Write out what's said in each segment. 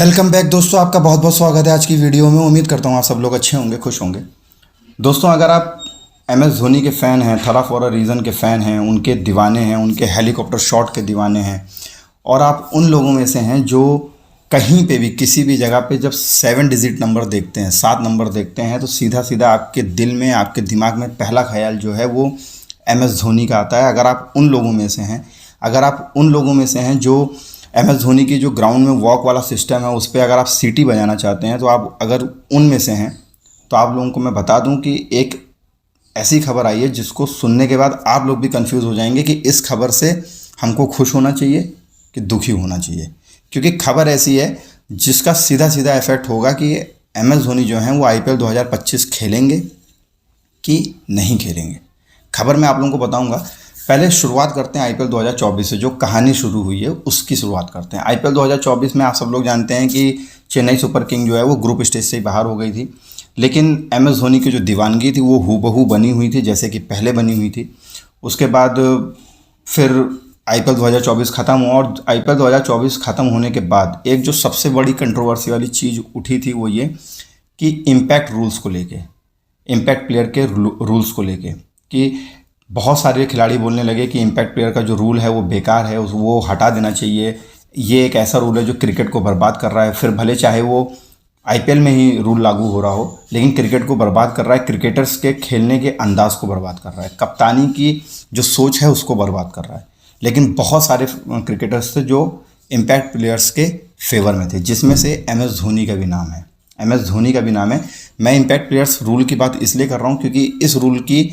Welcome back दोस्तों, आपका बहुत बहुत स्वागत है आज की वीडियो में। उम्मीद करता हूँ आप सब लोग अच्छे होंगे, खुश होंगे। दोस्तों, अगर आप MS धोनी के फ़ैन हैं, थरा फॉर अ रीज़न के फ़ैन हैं, उनके दीवाने हैं, उनके हेलीकॉप्टर शॉट के दीवाने हैं, और आप उन लोगों में से हैं जो कहीं पे भी किसी भी जगह पे जब 7 डिजिट नंबर देखते हैं, 7 नंबर देखते हैं, तो सीधा सीधा आपके दिल में, आपके दिमाग में पहला ख्याल जो है वो MS धोनी का आता है। अगर आप उन लोगों में से हैं, अगर आप उन लोगों में से हैं जो MS धोनी की जो ग्राउंड में वॉक वाला सिस्टम है उस पर अगर आप सीटी बजाना चाहते हैं, तो आप अगर उनमें से हैं तो आप लोगों को मैं बता दूं कि एक ऐसी खबर आई है जिसको सुनने के बाद आप लोग भी कंफ्यूज हो जाएंगे कि इस खबर से हमको खुश होना चाहिए कि दुखी होना चाहिए। क्योंकि खबर ऐसी है जिसका सीधा सीधा इफेक्ट होगा कि MS धोनी जो हैं वो IPL 2025 खेलेंगे कि नहीं खेलेंगे। खबर मैं आप लोगों को बताऊंगा। पहले शुरुआत करते हैं IPL 2024 से, जो कहानी शुरू हुई है उसकी शुरुआत करते हैं। IPL 2024 में आप सब लोग जानते हैं कि चेन्नई सुपर किंग जो है वो ग्रुप स्टेज से ही बाहर हो गई थी, लेकिन MS धोनी की जो दीवानगी थी वो हूबहू बनी हुई थी जैसे कि पहले बनी हुई थी। उसके बाद फिर IPL 2024 ख़त्म हुआ, और IPL 2024 ख़त्म होने के बाद एक जो सबसे बड़ी कंट्रोवर्सी वाली चीज़ उठी थी वो ये कि इम्पैक्ट रूल्स को लेके, इम्पैक्ट प्लेयर के रूल्स को लेके, कि बहुत सारे खिलाड़ी बोलने लगे कि इम्पैक्ट प्लेयर का जो रूल है वो बेकार है, वो हटा देना चाहिए। ये एक ऐसा रूल है जो क्रिकेट को बर्बाद कर रहा है। फिर भले चाहे वो IPL में ही रूल लागू हो रहा हो, लेकिन क्रिकेट को बर्बाद कर रहा है, क्रिकेटर्स के खेलने के अंदाज को बर्बाद कर रहा है, कप्तानी की जो सोच है उसको बर्बाद कर रहा है। लेकिन बहुत सारे क्रिकेटर्स थे जो इम्पैक्ट प्लेयर्स के फेवर में थे, जिसमें से MS धोनी का भी नाम है। MS धोनी का भी नाम है। मैं इम्पैक्ट प्लेयर्स रूल की बात इसलिए कर रहा हूँ क्योंकि इस रूल की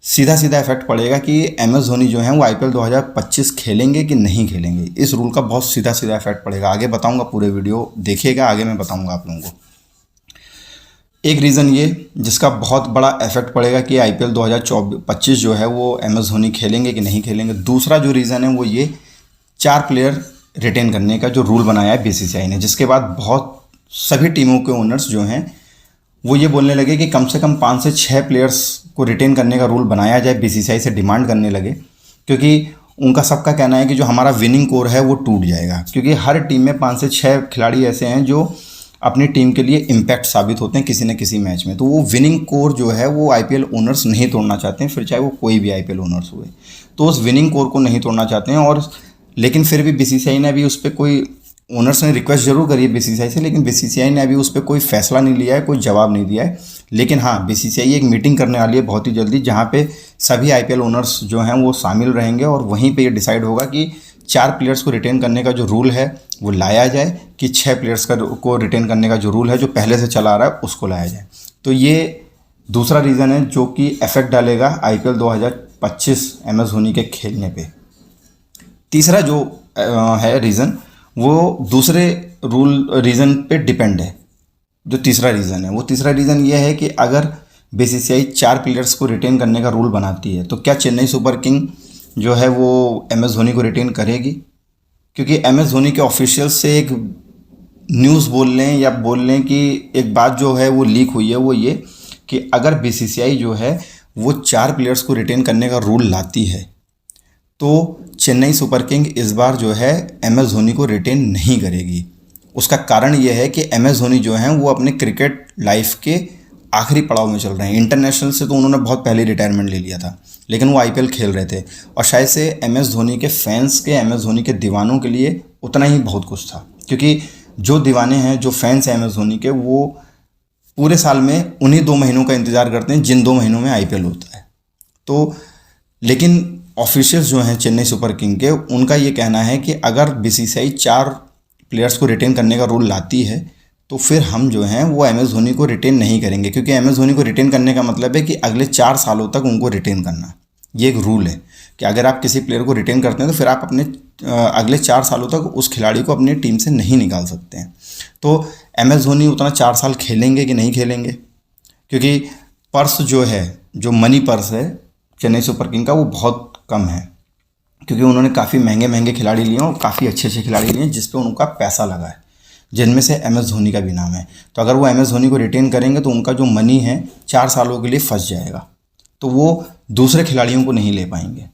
सीधा सीधा इफेक्ट पड़ेगा कि MS धोनी जो हैं वो IPL 2025 खेलेंगे कि नहीं खेलेंगे। इस रूल का बहुत सीधा सीधा इफेक्ट पड़ेगा। आगे बताऊंगा, पूरे वीडियो देखिएगा, आगे मैं बताऊंगा आप लोगों को। एक रीज़न ये जिसका बहुत बड़ा इफेक्ट पड़ेगा कि IPL 2025 जो है वो MS धोनी खेलेंगे कि नहीं खेलेंगे। दूसरा जो रीज़न है वो ये 4 प्लेयर रिटेन करने का जो रूल बनाया है BCCI ने, जिसके बाद बहुत सभी टीमों के ओनर्स जो हैं वो ये बोलने लगे कि कम से कम 5 से 6 प्लेयर्स को रिटेन करने का रूल बनाया जाए। BCCI से डिमांड करने लगे क्योंकि उनका सबका कहना है कि जो हमारा विनिंग कोर है वो टूट जाएगा, क्योंकि हर टीम में 5 से 6 खिलाड़ी ऐसे हैं जो अपनी टीम के लिए इम्पैक्ट साबित होते हैं किसी न किसी मैच में। तो वो विनिंग कोर जो है वो IPL ओनर्स नहीं तोड़ना चाहते हैं, फिर चाहे वो कोई भी IPL ओनर्स हुए, तो उस विनिंग कोर को नहीं तोड़ना चाहते हैं। और लेकिन फिर भी BCCI ने अभी उस पर कोई, ओनर्स ने रिक्वेस्ट जरूर करी है BCCI से, लेकिन BCCI ने अभी उस पर कोई फैसला नहीं लिया है, कोई जवाब नहीं दिया है। लेकिन हाँ, BCCI एक मीटिंग करने वाली है बहुत ही जल्दी, जहाँ पे सभी IPL ओनर्स जो हैं वो शामिल रहेंगे, और वहीं पे ये डिसाइड होगा कि 4 प्लेयर्स को रिटेन करने का जो रूल है वो लाया जाए कि 6 प्लेयर्स को रिटेन करने का जो रूल है जो पहले से चला आ रहा है उसको लाया जाए। तो ये दूसरा रीज़न है जो कि इफेक्ट डालेगा IPL 2025 MS धोनी के खेलने पे। तीसरा जो है रीज़न वो दूसरे रीज़न पे डिपेंड है। जो तीसरा रीज़न है वो तीसरा रीज़न ये है कि अगर BCCI 4 प्लेयर्स को रिटेन करने का रूल बनाती है तो क्या चेन्नई सुपर किंग जो है वो MS धोनी को रिटेन करेगी? क्योंकि MS धोनी के ऑफिशियल से एक न्यूज़ बोल लें या बोल लें कि एक बात जो है वो लीक हुई है, वो ये कि अगर BCCI जो है वो 4 प्लेयर्स को रिटेन करने का रूल लाती है तो चेन्नई सुपर किंग इस बार जो है MS धोनी को रिटेन नहीं करेगी। उसका कारण ये है कि MS धोनी जो हैं वो अपने क्रिकेट लाइफ के आखिरी पड़ाव में चल रहे हैं। इंटरनेशनल से तो उन्होंने बहुत पहले रिटायरमेंट ले लिया था, लेकिन वो IPL खेल रहे थे, और शायद से MS धोनी के फैंस के, MS धोनी के दीवानों के लिए उतना ही बहुत कुछ था। क्योंकि जो दीवाने हैं, जो फैंस हैं MS धोनी के, वो पूरे साल में उन्हीं 2 महीनों का इंतज़ार करते हैं जिन 2 महीनों में IPL होता है। तो लेकिन ऑफिशियल्स जो हैं चेन्नई सुपर किंग के, उनका ये कहना है कि अगर BCCI 4 प्लेयर्स को रिटेन करने का रूल लाती है तो फिर हम जो हैं वो MS धोनी को रिटेन नहीं करेंगे, क्योंकि MS धोनी को रिटेन करने का मतलब है कि अगले 4 सालों तक उनको रिटेन करना। ये एक रूल है कि अगर आप किसी प्लेयर को रिटेन करते हैं तो फिर आप अपने अगले 4 सालों तक उस खिलाड़ी को अपनी टीम से नहीं निकाल सकते हैं। तो MS धोनी उतना 4 साल खेलेंगे कि नहीं खेलेंगे? क्योंकि पर्स जो है, जो मनी पर्स है चेन्नई सुपर किंग का, वो बहुत कम है, क्योंकि उन्होंने काफ़ी महंगे महंगे खिलाड़ी लिए और काफ़ी अच्छे अच्छे खिलाड़ी लिए जिस पे उनका पैसा लगा है, जिनमें से MS धोनी का भी नाम है। तो अगर वो MS धोनी को रिटेन करेंगे तो उनका जो मनी है 4 सालों के लिए फंस जाएगा, तो वो दूसरे खिलाड़ियों को नहीं ले पाएंगे।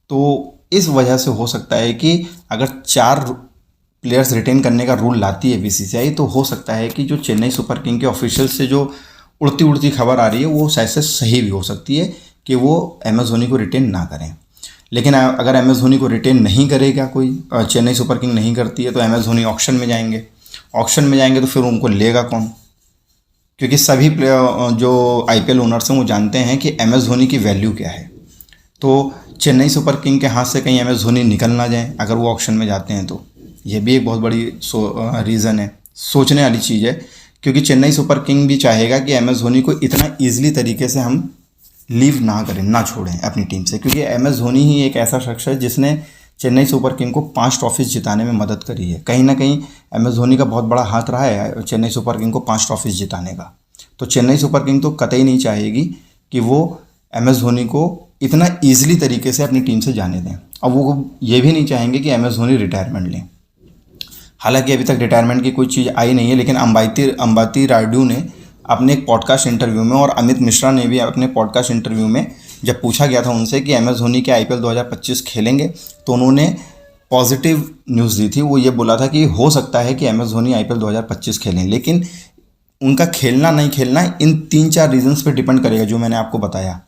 तो इस वजह से हो सकता है कि अगर 4 प्लेयर्स रिटेन करने का रूल लाती है बीसीसीआई, तो हो सकता है कि जो चेन्नई सुपर किंग के ऑफिशियल से जो उड़ती उड़ती खबर आ रही है वो शायद से सही भी हो सकती है कि वो MS धोनी को रिटेन ना करें। लेकिन अगर MS धोनी को रिटेन नहीं करेगा कोई, चेन्नई सुपर किंग नहीं करती है, तो MS धोनी ऑक्शन में जाएंगे। ऑक्शन में जाएंगे तो फिर उनको लेगा कौन? क्योंकि सभी प्लेयर जो IPL ओनर्स हैं वो जानते हैं कि MS धोनी की वैल्यू क्या है। तो चेन्नई सुपर किंग के हाथ से कहीं MS धोनी निकल ना जाए अगर वो ऑक्शन में जाते हैं, तो ये भी एक बहुत बड़ी रीज़न है, सोचने वाली चीज़ है। क्योंकि चेन्नई सुपर किंग भी चाहेगा कि MS धोनी को इतना ईजिली तरीके से हम लीव ना करें, ना छोड़ें अपनी टीम से, क्योंकि MS धोनी ही एक ऐसा शख्स है जिसने चेन्नई सुपर किंग को 5 ट्रॉफीज़ जिताने में मदद करी है। कहीं ना कहीं MS धोनी का बहुत बड़ा हाथ रहा है चेन्नई सुपर किंग को 5 ट्रॉफीज़ जिताने का। तो चेन्नई सुपर किंग तो कतई नहीं चाहेगी कि वो MS धोनी को इतना ईजिली तरीके से अपनी टीम से जाने दें। और वो ये भी नहीं चाहेंगे कि MS धोनी रिटायरमेंट लें। हालांकि अभी तक रिटायरमेंट की कोई चीज़ आई नहीं है, लेकिन अंबाती रायडू ने अपने एक पॉडकास्ट इंटरव्यू में और अमित मिश्रा ने भी अपने पॉडकास्ट इंटरव्यू में जब पूछा गया था उनसे कि MS धोनी के IPL 2025 खेलेंगे, तो उन्होंने पॉजिटिव न्यूज़ दी थी। वो ये बोला था कि हो सकता है कि MS धोनी IPL 2025 खेलें, लेकिन उनका खेलना नहीं खेलना इन 3-4 रीजंस पे डिपेंड करेगा जो मैंने आपको बताया।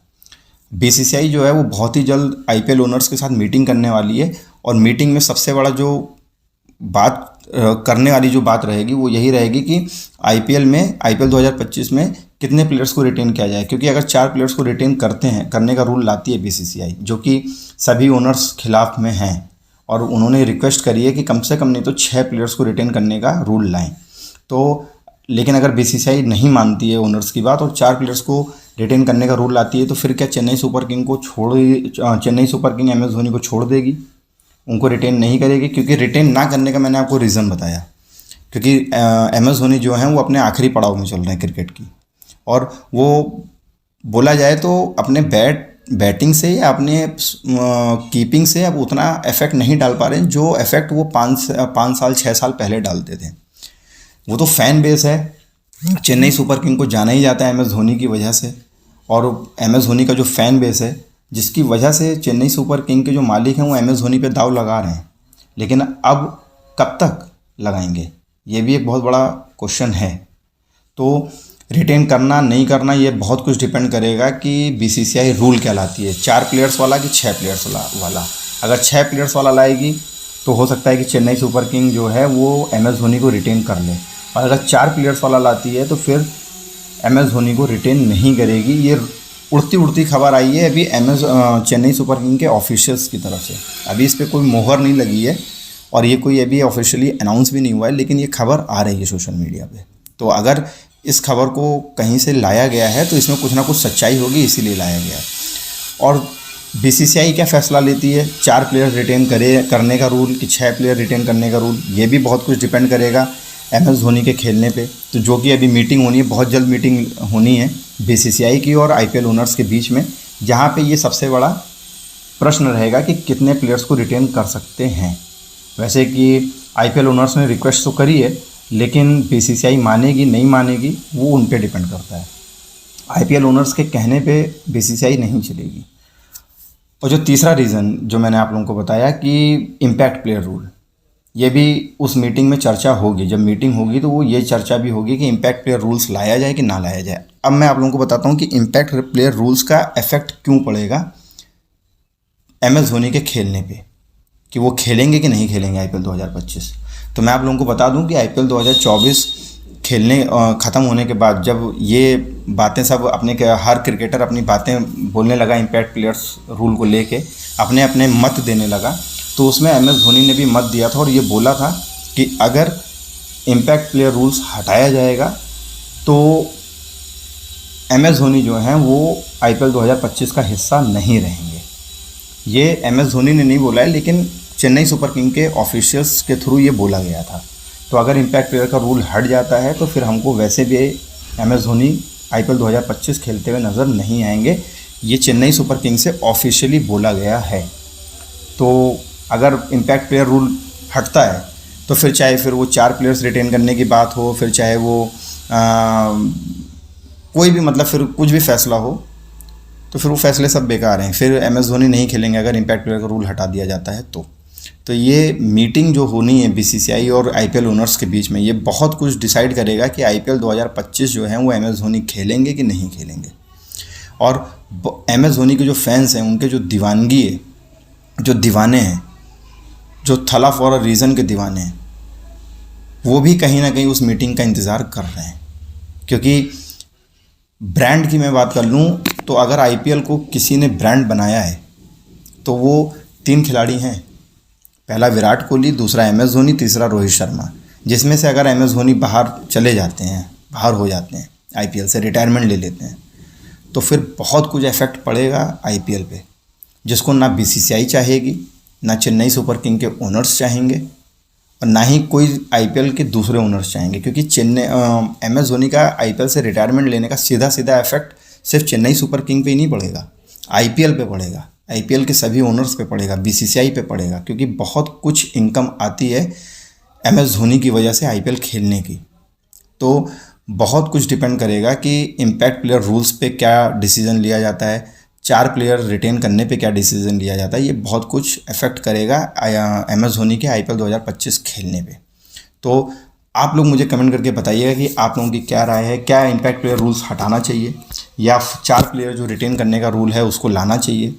BCCI जो है वो बहुत ही जल्द IPL ओनर्स के साथ मीटिंग करने वाली है, और मीटिंग में सबसे बड़ा जो बात करने वाली जो बात रहेगी वो यही रहेगी कि IPL 2025 में कितने प्लेयर्स को रिटेन किया जाए। क्योंकि अगर 4 प्लेयर्स को रिटेन करने का रूल लाती है BCCI, जो कि सभी ओनर्स खिलाफ में हैं, और उन्होंने रिक्वेस्ट करी है कि कम से कम नहीं तो 6 प्लेयर्स को रिटेन करने का रूल लाएं। तो लेकिन अगर BCCI नहीं मानती है ओनर्स की बात और 4 प्लेयर्स को रिटेन करने का रूल लाती है, तो फिर क्या Chennai super king MS Dhoni को छोड़ देगी, उनको रिटेन नहीं करेगी? क्योंकि रिटेन ना करने का मैंने आपको रीज़न बताया, क्योंकि MS धोनी जो हैं वो अपने आखिरी पड़ाव में चल रहे हैं क्रिकेट की, और वो बोला जाए तो अपने बैटिंग से या अपने कीपिंग से अब उतना इफेक्ट नहीं डाल पा रहे हैं जो इफेक्ट वो 5 साल 6 साल पहले डालते थे। वो तो फैन बेस है, चेन्नई सुपर किंग को जाना ही जाता है MS धोनी की वजह से, और MS धोनी का जो फैन बेस है जिसकी वजह से चेन्नई सुपर किंग के जो मालिक हैं वो MS धोनी पे दाव लगा रहे हैं। लेकिन अब कब तक लगाएंगे, ये भी एक बहुत बड़ा क्वेश्चन है। तो रिटेन करना नहीं करना ये बहुत कुछ डिपेंड करेगा कि BCCI रूल क्या लाती है, 4 प्लेयर्स वाला कि 6 प्लेयर्स वाला। अगर 6 प्लेयर्स वाला लाएगी तो हो सकता है कि चेन्नई सुपर किंग जो है वो MS धोनी को रिटेन कर ले, और अगर 4 प्लेयर्स वाला लाती है तो फिर MS धोनी को रिटेन नहीं करेगी। ये उड़ती खबर आई है अभी चेन्नई सुपर किंग के ऑफिशियल्स की तरफ से। अभी इस पर कोई मोहर नहीं लगी है और ये कोई अभी ऑफिशियली अनाउंस भी नहीं हुआ है, लेकिन ये खबर आ रही है सोशल मीडिया पे। तो अगर इस खबर को कहीं से लाया गया है तो इसमें कुछ ना कुछ सच्चाई होगी, इसीलिए लाया गया है। और BCCI क्या फ़ैसला लेती है, 4 प्लेयर रिटेन करने का रूल कि 6 प्लेयर रिटेन करने का रूल, ये भी बहुत कुछ डिपेंड करेगा MS धोनी के खेलने पे। तो जो कि अभी मीटिंग होनी है, बहुत जल्द मीटिंग होनी है BCCI की और IPL ओनर्स के बीच में, जहाँ पे ये सबसे बड़ा प्रश्न रहेगा कि कितने प्लेयर्स को रिटेन कर सकते हैं। वैसे कि IPL ओनर्स ने रिक्वेस्ट तो करी है, लेकिन BCCI मानेगी नहीं मानेगी वो उन पे डिपेंड करता है। IPL ओनर्स के कहने पे BCCI नहीं चलेगी। और जो तीसरा रीज़न जो मैंने आप लोगों को बताया कि इम्पैक्ट प्लेयर रूल, ये भी उस मीटिंग में चर्चा होगी। जब मीटिंग होगी तो वो ये चर्चा भी होगी कि इम्पैक्ट प्लेयर रूल्स लाया जाए कि ना लाया जाए। अब मैं आप लोगों को बताता हूँ कि इम्पैक्ट प्लेयर रूल्स का इफेक्ट क्यों पड़ेगा MS धोनी के खेलने पे, कि वो खेलेंगे कि नहीं खेलेंगे IPL 2025। तो मैं आप लोगों को बता दूं कि IPL 2024 खेलने ख़त्म होने के बाद जब ये बातें सब हर क्रिकेटर अपनी बातें बोलने लगा इम्पैक्ट प्लेयर्स रूल को लेके, अपने अपने मत देने लगा, तो उसमें MS धोनी ने भी मत दिया था और ये बोला था कि अगर इम्पैक्ट प्लेयर रूल्स हटाया जाएगा तो MS धोनी जो हैं वो IPL 2025 का हिस्सा नहीं रहेंगे। ये MS धोनी ने नहीं बोला है, लेकिन चेन्नई सुपर किंग के ऑफिशियल्स के थ्रू ये बोला गया था। तो अगर इम्पैक्ट प्लेयर का रूल हट जाता है तो फिर हमको वैसे भी MS धोनी IPL 2025 खेलते हुए नज़र नहीं आएंगे। ये चेन्नई सुपर किंग से ऑफिशियली बोला गया है। तो अगर इम्पैक्ट प्लेयर रूल हटता है तो फिर चाहे फिर वो 4 प्लेयर्स रिटेन करने की बात हो, फिर चाहे वो कोई भी मतलब फिर कुछ भी फैसला हो, तो फिर वो फैसले सब बेकार हैं। फिर MS धोनी नहीं खेलेंगे अगर इम्पैक्ट प्लेयर का रूल हटा दिया जाता है तो। तो ये मीटिंग जो होनी है बीसीसीआई और आईपीएल ओनर्स के बीच में, ये बहुत कुछ डिसाइड करेगा कि आईपीएल 2025 जो है वो MS धोनी खेलेंगे कि नहीं खेलेंगे। और MS धोनी के जो फैंस हैं, उनके जो दीवानगी है, जो दीवाने हैं, जो थला फॉर अ रीज़न के दीवाने हैं, वो भी कहीं ना कहीं उस मीटिंग का इंतज़ार कर रहे हैं। क्योंकि ब्रांड की मैं बात कर लूँ तो अगर आईपीएल को किसी ने ब्रांड बनाया है तो वो 3 खिलाड़ी हैं। पहला विराट कोहली, दूसरा MS धोनी, तीसरा रोहित शर्मा। जिसमें से अगर MS धोनी बाहर चले जाते हैं, बाहर हो जाते हैं, आईपीएल से रिटायरमेंट ले लेते हैं, तो फिर बहुत कुछ इफेक्ट पड़ेगा आईपीएल पे, जिसको ना बीसीसीआई चाहेगी, ना चेन्नई सुपर किंग के ओनर्स चाहेंगे, और ना ही कोई आईपीएल के दूसरे ओनर्स चाहेंगे। क्योंकि MS धोनी का आईपीएल से रिटायरमेंट लेने का सीधा सीधा इफेक्ट सिर्फ चेन्नई सुपर किंग पे ही नहीं पड़ेगा, आईपीएल पे पड़ेगा, आईपीएल के सभी ओनर्स पे पड़ेगा, बीसीसीआई पे पड़ेगा। क्योंकि बहुत कुछ इनकम आती है MS धोनी की वजह से आईपीएल खेलने की। तो बहुत कुछ डिपेंड करेगा कि इम्पैक्ट प्लेयर रूल्स पे क्या डिसीज़न लिया जाता है, 4 प्लेयर रिटेन करने पे क्या डिसीज़न लिया जाता है। ये बहुत कुछ इफेक्ट करेगा MS धोनी के आईपीएल 2025 खेलने पे। तो आप लोग मुझे कमेंट करके बताइएगा कि आप लोगों की क्या राय है, क्या इम्पैक्ट प्लेयर रूल्स हटाना चाहिए या 4 प्लेयर जो रिटेन करने का रूल है उसको लाना चाहिए।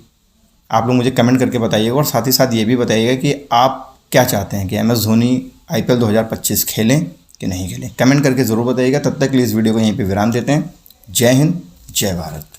आप लोग मुझे कमेंट करके बताइएगा, और साथ ही साथ ये भी बताइएगा कि आप क्या चाहते हैं कि MS धोनी आईपीएल 2025 खेलें कि नहीं खेलें। कमेंट करके ज़रूर बताइएगा। तब तक के लिए इस वीडियो को यहीं पे विराम देते हैं। जय हिंद, जय भारत।